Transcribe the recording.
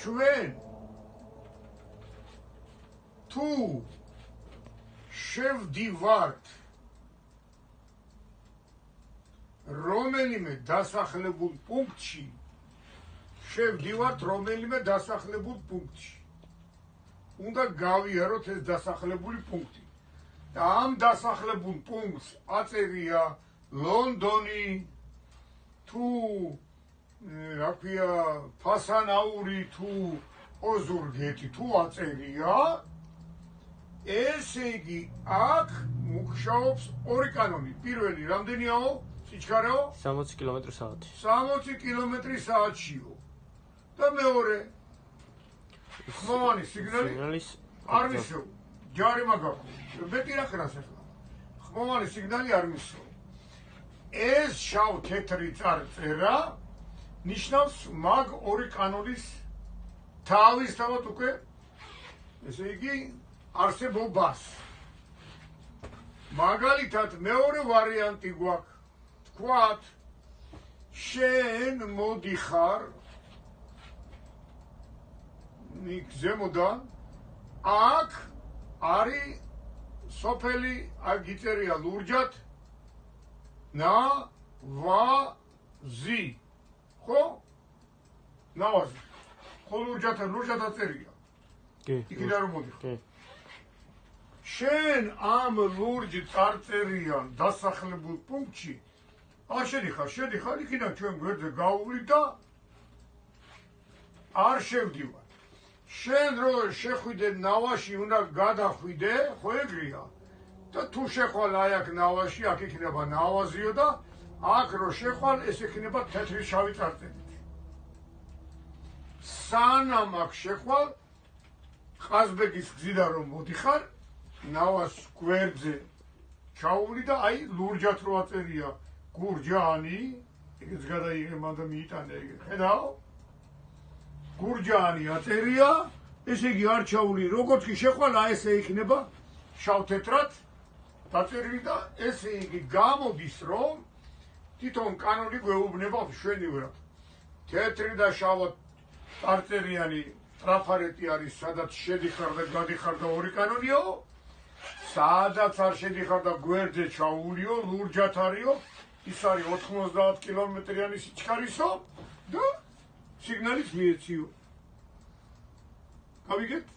ჩვენ თუ შევდივართ რომელიმე დასახლებულ პუნქტში უნდა გავიაროთ ეს დასახლებული პუნქტი და ამ დასახლებულ პუნქტს აწერია ლონდონი თუ რა ქვია ფასანაური თუ ოზურგეთი თუ აწერია ესე იგი აქ მუშაობს ორი კანონი პირველი რამდენიაო სიჩქარეო 60 კმ/სთ 60 კმ/სთ-იო და მეორე ხმოვანი სიგნალი არ მისო ჯარი მაგაქვს მეტი რა ხერას ახლა ხმოვანი სიგნალი არ მისო ეს შავ თეთრი წარწერა ნიშნავს მაგ ორი კანონის თავისთავად უკვე ესე იგი არსებობას მაგალითად მეორე ვარიანტი გვაქვს თქვათ შენ მოდიხარ ზემოდან აქ არის სოფელი აქ იწერია ლურჯად ნავაზი ხო ნავაზი ხო ლურჯად აწერია იქიდან რომ მოდიხარ შენ ამ ლურჯ წარწერიან დასახლებულ პუნქტში არ შედიხარ იქიდან ჩვენ გვერდზე გავუვლით და არ შევდივარ შენ რო შეხვიდე ნავაში უნდა გადახვიდე ხო ეგრეა და თუ შეხვალ აი აქ ნავაში აქ იქნება ნავაზიო და აქ რო შეხვალ ეს იქნება თეთრი შავი წარწერით სანამ აქ შეხვალ ყაზბეგის გზიდან რომ მოდიხარ ნავას გვერდზე ჩაუვლი და აი ლურჯად რო აწერია გურჯაანი ეგეც გადაიღე მანდა მიიტანე ეგ ხედავ გურჯაანი აწერია ესე იგი არ ჩაული როგორც კი შეხვალა ესე იქნება შავ-თეთრად დაწერილი და ესე იგი გამოდის რომ თვითონ კანონი გვეუბნება მშვენივრად თეთრი და შავად წარწერიანი ტრაფარეტი არის სადაც შედიხარ და გადიხარ და ორი კანონიო სადაც არ შედიხარ და გვერდზე ჩაუვლიო ლურჯად არისო ის არის 90 კმ-იანი სიჩქარისო და სიგნალიც მიეციო გავიგეთ